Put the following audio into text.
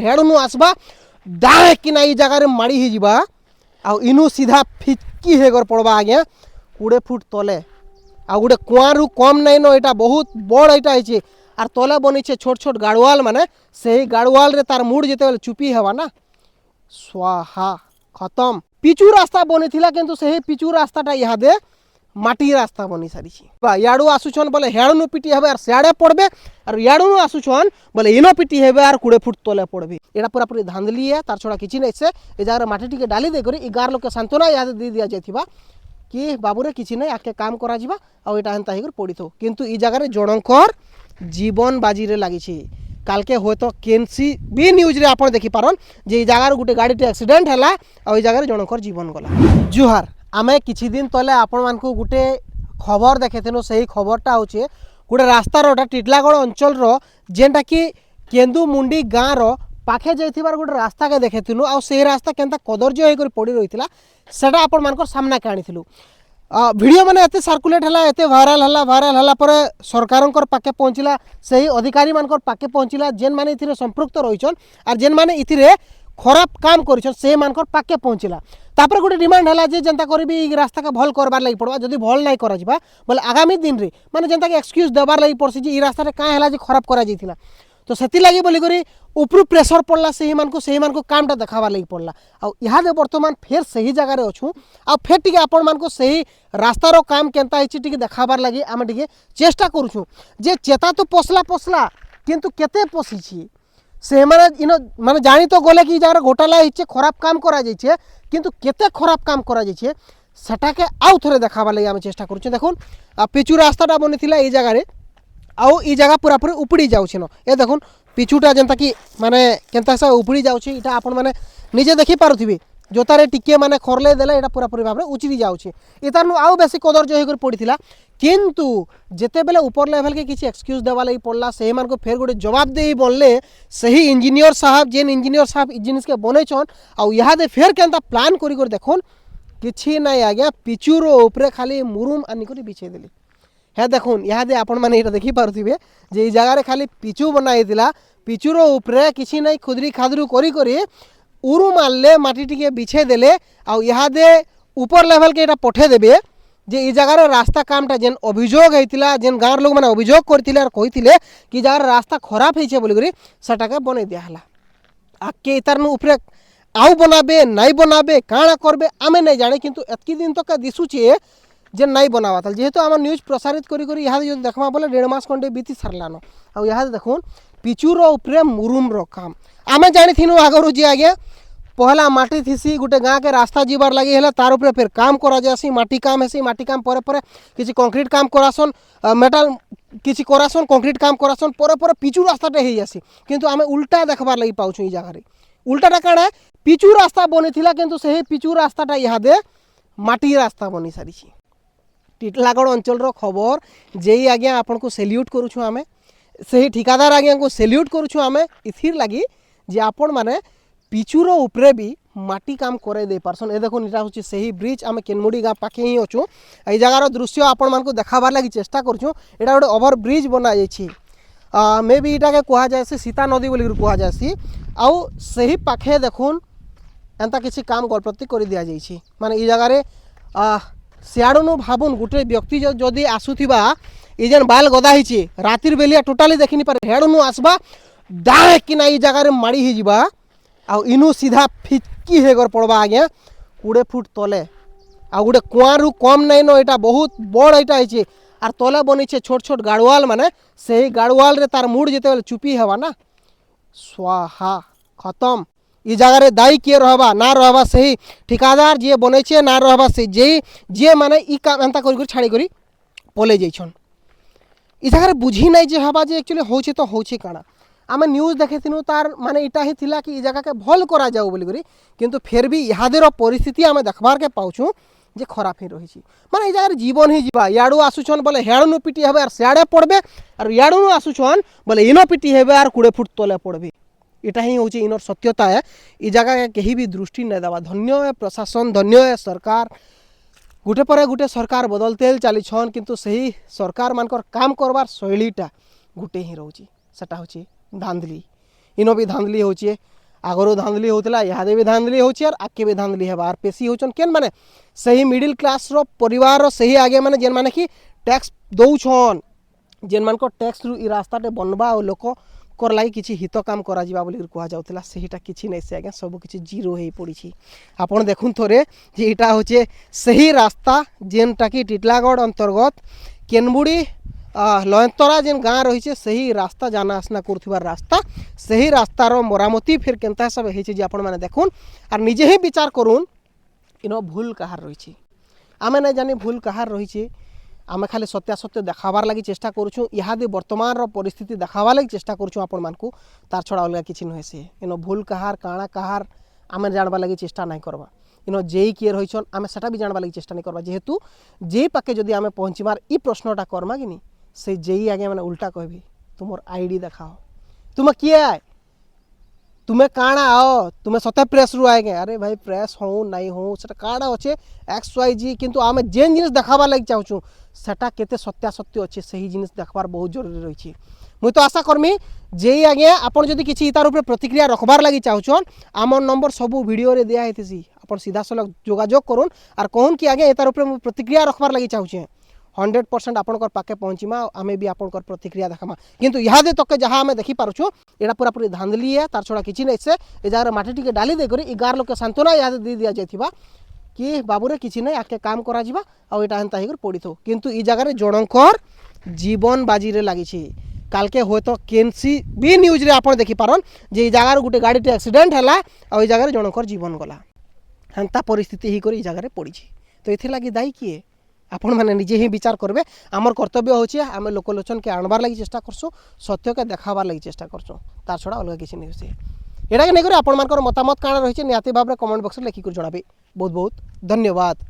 हेड़ू आसबा died कि ना जगार माड़ी ही जीवा आ इनू सीधा फिटकी हेगर पड़वा आज्ञा 20 फुट तले आ गोटे कुआरू कम नाइन यहाँ बहुत बड़ यहाँ है आर तले बनी छोट छोट गाड़वाल माने से गाड़वाल रे तार मुड़ जिते चुपी हेवा ना स्वाहा खत्म। पिचू रास्ता बनी किंतु से पिचू रास्ताटा इहादे माटी रास्ता बनी सारी याड़ू आसुछन बोले हेड़ू पिटी हे सियाड़े पड़बे और याड़ू आसुछन बोले इनो पिटी हे 20 फुट तले पड़बे यहाँ पूरा पूरी धांधली है तार छड़ा किसी नहीं से ए जगह माटी टी डाली देकर गार लोक सांत्वना यहाँ दे दि जाइथिबा कि बाबूरे किसी नहीं आके काम करा जिबा आ एटा हेंता हेकर पड़ी थो किंतु ई जगह जनकर जीवन बाजी रे लागी काल के हो तो केनसी भी न्यूज रे आपण देखि पारन जे ई जगह गोटे गाड़ी टे एक्सीडेंट हैला आ ई जगह जनकर जीवन गला। जुहार आमे किछि दिन तले आपण मानकु गोटे खबर देखेथिनु सही खबरटा होचे गोटे रास्ता रोटा टिटलागढ़ अंचल रो जेनटा कि केंदु मुंडी गाँ रो पाखे जाइथिबार गोटे रास्ता के देखेथिनु आ से रास्ता केनता कदर्य होई कर पड़ी रहितला सेटा आपण मानकर सामना के आनिथिलु। वीडियो माने एते सर्कुलेट हला एते वायरल हला पर सरकारंकर पाके पहुँचला सही अधिकारी मानकर पाके पहुँचला जेन माने इथिरे संपृक्त रहिछन आर जेन माने इथिरे खराब काम करिछन से मानकर पाके पहुँचला तापर गोटे डिमांड हला जे जनता करबी ई रास्ता के भल करबार लागि पड़बा जदी भल नाही करा जिबा बोले आगामी दिन रे माने जनता के एक्सक्यूज देबार लागि पड़सी जे ई रास्ता रे काहे हला जे खराब करा जैथिला तो सेति लागि बोली करी ऊपर प्रेशर पड़ला सही मान को कामटा देखाबार लागि पड़ला आ इहादे वर्तमान फेर सही जगह रे अछु आ फेर टिके आपण मान को सही रास्ता रो काम केनता हिची टिके देखाबार लागि आमे टिके चेष्टा करूछु जे चेता तो पोसला किंतु केते पोसिछि से माने इनो माने जानी तो गले कि जगह घोटाला हिचे खराब काम करा जाइछे किंतु केते खराब काम करा जाइछे सेटाके आउ थरे देखाबार लागि आमे चेष्टा करूछु। देखुन पिचू रास्ताटा बनिथिला ई जगह रे आउ ई जगह पूरा पूरी उपड़ी जाउछिनो ए देखुन पिछुटा जेनता कि माने केनता सा उपड़ी जाउछि इटा आपण माने निजे देखि पारुथिबे जोतारे टिके माने खरले देले एटा पूरा पूरी भाबरे उचिरी जाउछि इतारनु आउ बेसी कदर्य होई कर पड़िथिला किंतु जेते बेले ऊपर लेवल के किछि एक्सक्यूज देवा लागि पड़ला से मान को फेर गोटे जवाब देई बोलले सही इंजीनियर साहब जेन इंजीनियर साहब जिनिस के बनेछन आउ यहाँ दे फेर केनता प्लान करी कर देखुन किछि नाही आज्ञा पिचुरो ऊपरे खाली मुरुम आनी करी बिछे देली है देखुन यहाँ दे आपण माने एटा देखि पारुथिबे जे ई जगह रे खाली पिचू बनाइथिला पिचुरो ऊपरे किछि नाही खुदरी खादरू करी करी उरु मारले माटी टिके बिछे देले आ यहाँ दे ऊपर लेवल के एटा पठे देबे जे ई जगह रे रास्ता कामटा जेन अभियोग हेतिला जेन गाँर लोक माने अभियोग करथिले और कहिथिले कि जगह रास्ता खराब हेछे बोली करी सेटाके बनै दिया हला आके इतारनु ऊपरे आउ बनाबे नाही बनाबे काणा करबे आमे नाही जाने किंतु एतकी दिन तक दिसुचे जे नहीं बनावा था जेहेतु आम न्यूज प्रसारित करी करी यहाँ जो देखमा बोले 1.5 मास खंडे बीती सारलान आ यहाँ देखुन पिचुर उपरे मुरुम रो काम आमे जानी थिनु आगरु जे आगे पहला माटी थीसी गोटे गाँ के रास्ता जीवार लगी है तार उपरे फिर काम करा जासी माटी काम हेसी माटी काम परे परे किसी कंक्रीट काम करासन मेटाल किसी करासन कंक्रीट काम करासन परे परे पिचु रास्ताटे हो जासी किंतु आमे उल्टा देखबार लगी पाउछु ई जगह रे उल्टाटा काଣା पिचु रास्ता बनिथिला किंतु से पिचु रास्ताटा इहादे माटी रास्ता बनी सारी टिटलागढ़ अंचल रो खबर जेई आज्ञा आपन को सेल्यूट करूछु आमे सही ठिकादार आज्ञा को सेल्यूट करूछु आमे इथिर लगी जे आपण माने पिचुरो ऊपरे भी माटी काम करे दे पारसन ए देखो इटा होची सही ब्रिज आमे केनमुडी गा पाखे ही अछु ए जगार दृश्य आपण मान को देखाबार लगी चेष्टा करछु एटा गोटे ओवर ब्रिज बना जायछि मे बी इटा के कुहा जाय से सीता नदी बोली कुहा जाय सी आउ सही पाखे देखुन एंता किसी काम गलप्रति कर दिया जायछि माने ई जगारे सियाड़ू भावुन गोटे व्यक्ति जदि आसुथिबा ई जेन बाल गदा हिची रातिर बेलिया टोटाली देखि नि पारे हेड़ू आसबा डाए कि ना ई जगह रे माड़ी ही जिबा आ इनू सीधा फिटकी हेगर पड़बा आज्ञा 20 फुट तले आ गोटे कुआरू कम नाइन यहाँ बहुत बड़ यहाँ है आर तले बनी छोट छोट गाड़वाल माने से गाड़वाल रे तार मुड़ जिते चुपी हेवा ना स्वाहा खत्म ई जगह रे दायी किए रहबा ना रहबा सही ठिकादार जे बने छे ना रहबा से जे माने ई काम एंता करी छाड़ी करी पले जाइछन ई जगह रे बुझी नहीं जे हबा जे एक्चुअली होछे तो होछे काना आमे न्यूज देखेथिनु तार माने इटा ही थिला कि ई जगह के भल करा जाऊ बोली करी किंतु फिर भी इहादेर परिस्थिति आमे देखबार के पाउछु जे खराब ही रही माने ई जगह जीवन ही जीवा याड़ू आसुछन बोले हेड़ू पिटी हेबे और सियाड़े पड़बे और याड़ू आसुछन बोले इनो पिटी हेबे और 20 फुट तले पड़बे इटा ही होची इनर सत्यता है ई जगह के कहीं भी दृष्टि नहीं देवा धन्य है प्रशासन धन्य है सरकार गोटे पर गोटे सरकार बदलते चली किंतु सही सरकार मानकर काम करवार शैलीटा गोटे ही रोची सेटा होची धांधली इनो भी धांधली होचे आगरो धांधली होतला इहादे भी धांधली होचे और आके भी धांधली हेबा और पेशी होचन केन माने सही मिडिल क्लास रो परिवार रो सही आगे माने जेन माने कि टैक्स दउछन जेन मान को टैक्स रु इ रास्ताटे बनबा और लोक कर लागी किछि हित काम करा जिबा बोली कुहा जाउतला सेहीटा किछि नै से आगे सब किछि जीरो हे पड़िछि आपण देखुन थोरे जे इटा होचे सही रास्ता जेनटा कि टिटलागढ़ अंतर्गत केनबुड़ी लयंतरा जेन गाँ रही सही रास्ता जाना आसना कर रास्ता सही रास्तार मरामती फिर केनता सब है आपण मैंने देखुन और निजे ही विचार करुन इन भूल कहार रही आम ना जानी भूल कहार रही आम खाली सत्यासत्य देखाबार लगी चेष्टा करूँ इहादे वर्तमान परिस्थिति देखाबार लगी चेष्टा करूँ आपण मानकू तार छड़ा अलग किसी नुहे से इन भूल कहार काଣା कहार आम जानवा लगी चेष्टा नहीं करवा इन जेई किए रही आम सेटा भी जानवा लगी चेष्टा नहीं करवा जेहेतु जे पाके जदि आम पहुँचबार इ प्रश्नटा करमा कि नहीं से जेई आगे मैंने उल्टा कहबी तुमर आईडी देखाओ तुम किए आए तुम्हें काଣା आओ तुम्हें सत्य प्रेस रु आएगे अरे भाई प्रेस हो नहीं हो सेटा काड़ा अच्छे एक्स वाई जी किंतु आम जेन जिनिस देखाबार लगी चाहूँ सेटा केते सत्यासत्य अच्छे सही जिनिस देखबार बहुत जरूरी रही मुई तो आशा करमी जे आगे आपन जदि किछि इतार ऊपर प्रतिक्रिया रखबार लगी चाहूँ आम नंबर सबू वीडियो रे दिया है आपन सीधा सलग जोगाजोग करुन और कहून कि आगे इतार ऊपर प्रतिक्रिया रखबार लगी चाहूँ 100% आपनकर पाके पहुँचीमा आमे भी आपनकर प्रतिक्रिया देखामा किंतु इहादे तक जहाँ आमे देखी पारुछु एटा पूरा पूरी धांधली है तार छड़ा किछि नै से ए जार माटी टिके डाली दे करी 11 लोक सांत्वना इहादे दे दिया जायथिबा कि बाबूरे किछि नै आके काम करा जिबा आ एटा हंता हिकर पडिथो किंतु ई जगह रे जनकर जीवन बाजी रे लागि छि कालके होय तो केनसी भी न्यूज रे आपण देखि पारन जे ई जगह रे गुटे गाड़ी टे एक्सीडेंट हला आ ई जगह रे जनकर जीवन गला हंता परिस्थिति ही करी ई जगह रे पड़ी छि तो एथि लागि दाई किए आपण मैंने निजे ही विचार करबे आमर कर्तव्य होचे आम लोकलोचन के आणबार लगी चेष्टा करसु सत्य के देखाबार लगी चेष्टा करसु तार छड़ा अलग किसी नहीं होसे एटा के नहीं करे आपण मानकर मतामत काण रहिছে निहाती भाबरे कमेंट बॉक्स में लिखि कर जणाबे बहुत बहुत धन्यवाद।